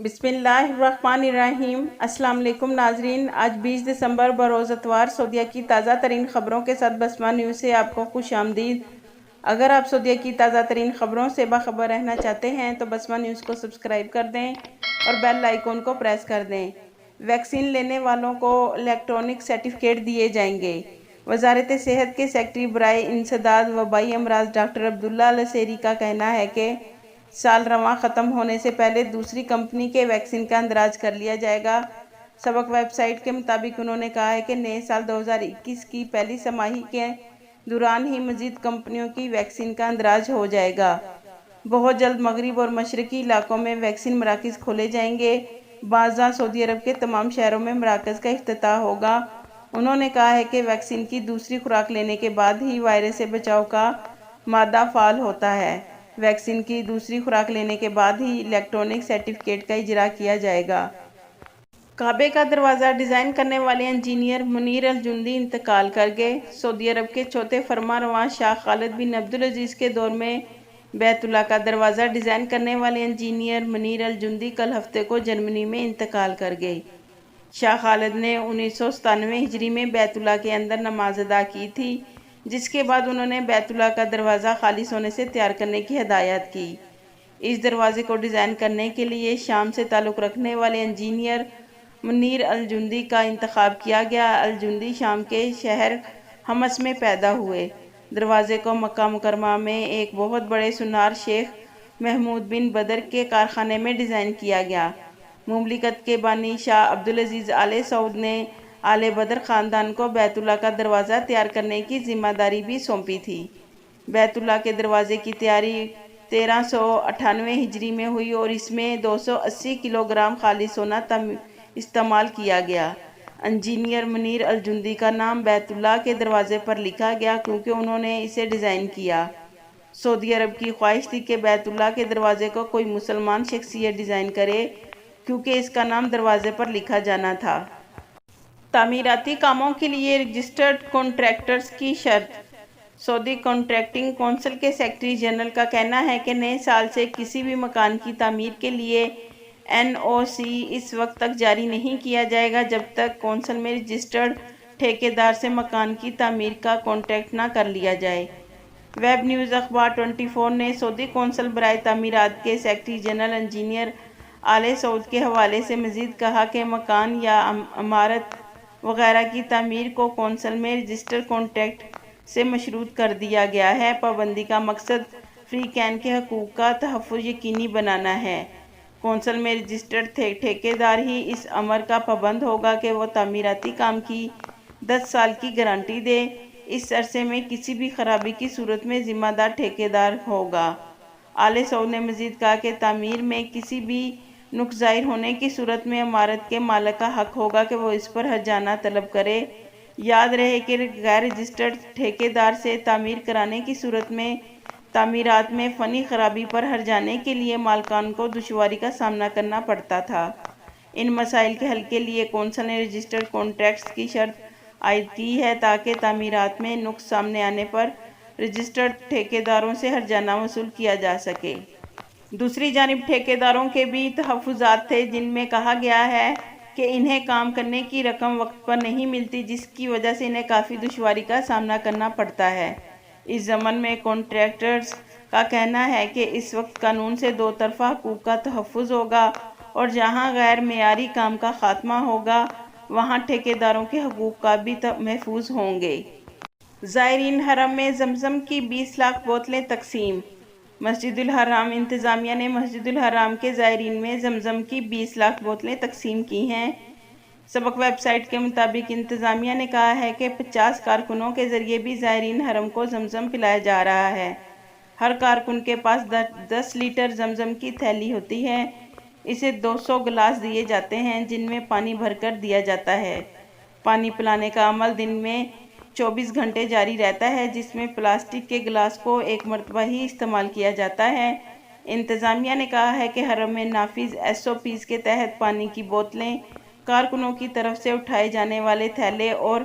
بسم اللہ الرحمن الرحیم۔ السلام علیکم ناظرین، آج 20 دسمبر بروز اتوار سعودیہ کی تازہ ترین خبروں کے ساتھ بسمہ نیوز سے آپ کو خوش آمدید۔ اگر آپ سعودیہ کی تازہ ترین خبروں سے باخبر رہنا چاہتے ہیں تو بسمہ نیوز کو سبسکرائب کر دیں اور بیل آئیکن کو پریس کر دیں۔ ویکسین لینے والوں کو الیکٹرانک سرٹیفکیٹ دیے جائیں گے۔ وزارت صحت کے سیکرٹری برائے انسداد وبائی امراض ڈاکٹر عبداللہ العسیری کا کہنا ہے کہ سال رواں ختم ہونے سے پہلے دوسری کمپنی کے ویکسین کا اندراج کر لیا جائے گا۔ سبق ویب سائٹ کے مطابق انہوں نے کہا ہے کہ نئے سال 2021 کی پہلی سماہی کے دوران ہی مزید کمپنیوں کی ویکسین کا اندراج ہو جائے گا۔ بہت جلد مغرب اور مشرقی علاقوں میں ویکسین مراکز کھولے جائیں گے۔ بعض سعودی عرب کے تمام شہروں میں مراکز کا افتتاح ہوگا۔ انہوں نے کہا ہے کہ ویکسین کی دوسری خوراک لینے کے بعد ہی وائرس سے بچاؤ کا مادہ فعال ہوتا ہے۔ ویکسین کی دوسری خوراک لینے کے بعد ہی الیکٹرانک سرٹیفکیٹ کا اجرا کیا جائے گا۔ کعبے کا دروازہ ڈیزائن کرنے والے انجینئر منیر الجندی انتقال کر گئے۔ سعودی عرب کے چوتھے فرمانروا شاہ خالد بن عبدالعزیز کے دور میں بیت اللہ کا دروازہ ڈیزائن کرنے والے انجینئر منیر الجندی کل ہفتے کو جرمنی میں انتقال کر گئے۔ شاہ خالد نے 1997 ہجری میں بیت اللہ کے اندر نماز ادا کی تھی، جس کے بعد انہوں نے بیت اللہ کا دروازہ خالص ہونے سے تیار کرنے کی ہدایت کی۔ اس دروازے کو ڈیزائن کرنے کے لیے شام سے تعلق رکھنے والے انجینئر منیر الجندی کا انتخاب کیا گیا۔ الجندی شام کے شہر حمص میں پیدا ہوئے۔ دروازے کو مکہ مکرمہ میں ایک بہت بڑے سونار شیخ محمود بن بدر کے کارخانے میں ڈیزائن کیا گیا۔ مملکت کے بانی شاہ عبدالعزیز آل سعود نے آل بدر خاندان کو بیت اللہ کا دروازہ تیار کرنے کی ذمہ داری بھی سونپی تھی۔ بیت اللہ کے دروازے کی تیاری 1398 ہجری میں ہوئی اور اس میں 280 کلو گرام خالص سونا استعمال کیا گیا۔ انجینئر منیر الجندی کا نام بیت اللہ کے دروازے پر لکھا گیا کیونکہ انہوں نے اسے ڈیزائن کیا۔ سعودی عرب کی خواہش تھی کہ بیت اللہ کے دروازے کو کوئی مسلمان شخصیت ڈیزائن کرے کیونکہ اس کا نام دروازے پر لکھا جانا تھا۔ تعمیراتی کاموں کے لیے رجسٹرڈ کنٹریکٹرز کی شرط۔ سعودی کنٹریکٹنگ کونسل کے سیکرٹری جنرل کا کہنا ہے کہ نئے سال سے کسی بھی مکان کی تعمیر کے لیے NOC اس وقت تک جاری نہیں کیا جائے گا جب تک کونسل میں رجسٹرڈ ٹھیکیدار سے مکان کی تعمیر کا کانٹریکٹ نہ کر لیا جائے۔ ویب نیوز اخبار 24 نے سعودی کونسل برائے تعمیرات کے سیکرٹری جنرل انجینئر آل سعود کے حوالے سے مزید کہا کہ مکان یا عمارت وغیرہ کی تعمیر کو کونسل میں رجسٹرڈ کانٹریکٹ سے مشروط کر دیا گیا ہے۔ پابندی کا مقصد فریقین کے حقوق کا تحفظ یقینی بنانا ہے۔ کونسل میں رجسٹرڈ ٹھیکیدار ہی اس امر کا پابند ہوگا کہ وہ تعمیراتی کام کی 10 سال کی گارنٹی دے۔ اس عرصے میں کسی بھی خرابی کی صورت میں ذمہ دار ٹھیکیدار ہوگا۔ آل سعود نے مزید کہا کہ تعمیر میں کسی بھی نقص ظاہر ہونے کی صورت میں عمارت کے مالک کا حق ہوگا کہ وہ اس پر ہرجانہ طلب کرے۔ یاد رہے کہ غیر رجسٹرڈ ٹھیکیدار سے تعمیر کرانے کی صورت میں تعمیرات میں فنی خرابی پر ہرجانے کے لیے مالکان کو دشواری کا سامنا کرنا پڑتا تھا۔ ان مسائل کے حل کے لیے کونسل نے رجسٹرڈ کانٹریکٹس کی شرط عائد کی ہے تاکہ تعمیرات میں نقص سامنے آنے پر رجسٹرڈ ٹھیکیداروں سے ہرجانہ وصول کیا جا سکے۔ دوسری جانب ٹھیکیداروں کے بھی تحفظات تھے جن میں کہا گیا ہے کہ انہیں کام کرنے کی رقم وقت پر نہیں ملتی جس کی وجہ سے انہیں کافی دشواری کا سامنا کرنا پڑتا ہے۔ اس ضمن میں کانٹریکٹرز کا کہنا ہے کہ اس وقت قانون سے دو طرفہ حقوق کا تحفظ ہوگا اور جہاں غیر معیاری کام کا خاتمہ ہوگا وہاں ٹھیکیداروں کے حقوق کا بھی محفوظ ہوں گے۔ زائرین حرم میں زمزم کی 20 لاکھ بوتلیں تقسیم۔ مسجد الحرام انتظامیہ نے مسجد الحرام کے زائرین میں زمزم کی 20 لاکھ بوتلیں تقسیم کی ہیں۔ سبق ویب سائٹ کے مطابق انتظامیہ نے کہا ہے کہ 50 کارکنوں کے ذریعے بھی زائرین حرم کو زمزم پلایا جا رہا ہے۔ ہر کارکن کے پاس 10 لیٹر زمزم کی تھیلی ہوتی ہے۔ اسے 200 گلاس دیے جاتے ہیں جن میں پانی بھر کر دیا جاتا ہے۔ پانی پلانے کا عمل دن میں 24 گھنٹے جاری رہتا ہے جس میں پلاسٹک کے گلاس کو ایک مرتبہ ہی استعمال کیا جاتا ہے۔ انتظامیہ نے کہا ہے کہ حرم میں نافذ SOPs کے تحت پانی کی بوتلیں، کارکنوں کی طرف سے اٹھائے جانے والے تھیلے اور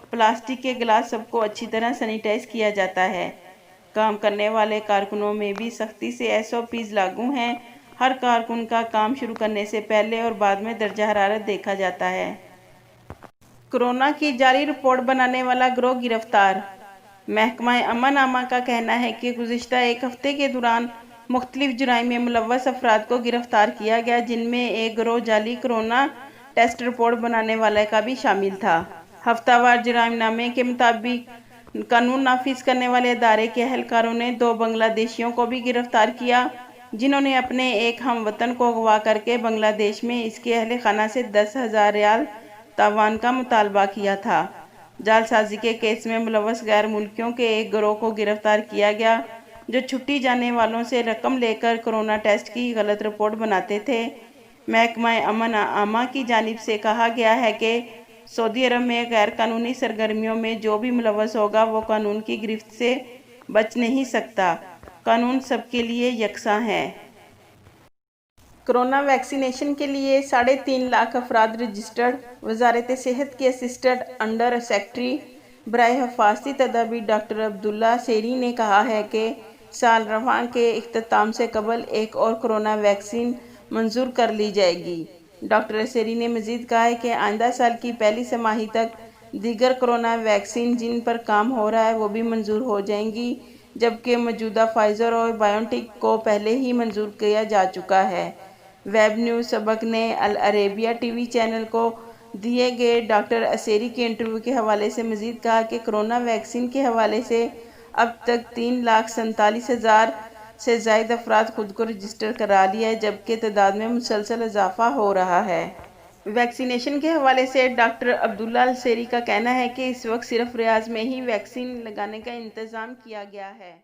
پلاسٹک کے گلاس سب کو اچھی طرح سینیٹائز کیا جاتا ہے۔ کام کرنے والے کارکنوں میں بھی سختی سے SOPs لاگو ہیں۔ ہر کارکن کا کام شروع کرنے سے پہلے اور بعد میں درجہ حرارت دیکھا جاتا ہے۔ کورونا کی جعلی رپورٹ بنانے والا گروہ گرفتار۔ محکمہ امن عامہ کا کہنا ہے کہ گزشتہ ایک ہفتے کے دوران مختلف جرائم میں ملوث افراد کو گرفتار کیا گیا، جن میں ایک گروہ جعلی کورونا ٹیسٹ رپورٹ بنانے والے کا بھی شامل تھا۔ ہفتہ وار جرائم نامے کے مطابق قانون نافذ کرنے والے ادارے کے اہلکاروں نے 2 بنگلہ دیشیوں کو بھی گرفتار کیا، جنہوں نے اپنے ایک ہم وطن کو اغوا کر کے بنگلہ دیش میں اس کے اہل خانہ سے 10,000 ریال تاوان کا مطالبہ کیا تھا۔ جعل سازی کے کیس میں ملوث غیر ملکیوں کے ایک گروہ کو گرفتار کیا گیا، جو چھٹی جانے والوں سے رقم لے کر کورونا ٹیسٹ کی غلط رپورٹ بناتے تھے۔ محکمہ امن عامہ کی جانب سے کہا گیا ہے کہ سعودی عرب میں غیر قانونی سرگرمیوں میں جو بھی ملوث ہوگا وہ قانون کی گرفت سے بچ نہیں سکتا۔ قانون سب کے لیے یکساں ہے۔ کورونا ویکسینیشن کے لیے 3.5 لاکھ افراد رجسٹرڈ۔ وزارت صحت کے اسسٹنٹ انڈر سیکرٹری برائے حفاظتی تدابیر ڈاکٹر عبداللہ سیری نے کہا ہے کہ سال رواں کے اختتام سے قبل ایک اور کورونا ویکسین منظور کر لی جائے گی۔ ڈاکٹر سیری نے مزید کہا ہے کہ آئندہ سال کی پہلی سہ-ماہی تک دیگر کورونا ویکسین جن پر کام ہو رہا ہے وہ بھی منظور ہو جائیں گی، جبکہ موجودہ فائزر اور بائیو ٹیک کو پہلے ہی منظور کیا جا چکا ہے۔ ویب نیوز سبق نے العربیہ ٹی وی چینل کو دیے گئے ڈاکٹر سیری کے انٹرویو کے حوالے سے مزید کہا کہ کورونا ویکسین کے حوالے سے اب تک 3,47,000 سے زائد افراد خود کو رجسٹر کرا لیا ہے، جبکہ تعداد میں مسلسل اضافہ ہو رہا ہے۔ ویکسینیشن کے حوالے سے ڈاکٹر عبداللہ سیری کا کہنا ہے کہ اس وقت صرف ریاض میں ہی ویکسین لگانے کا انتظام کیا گیا ہے۔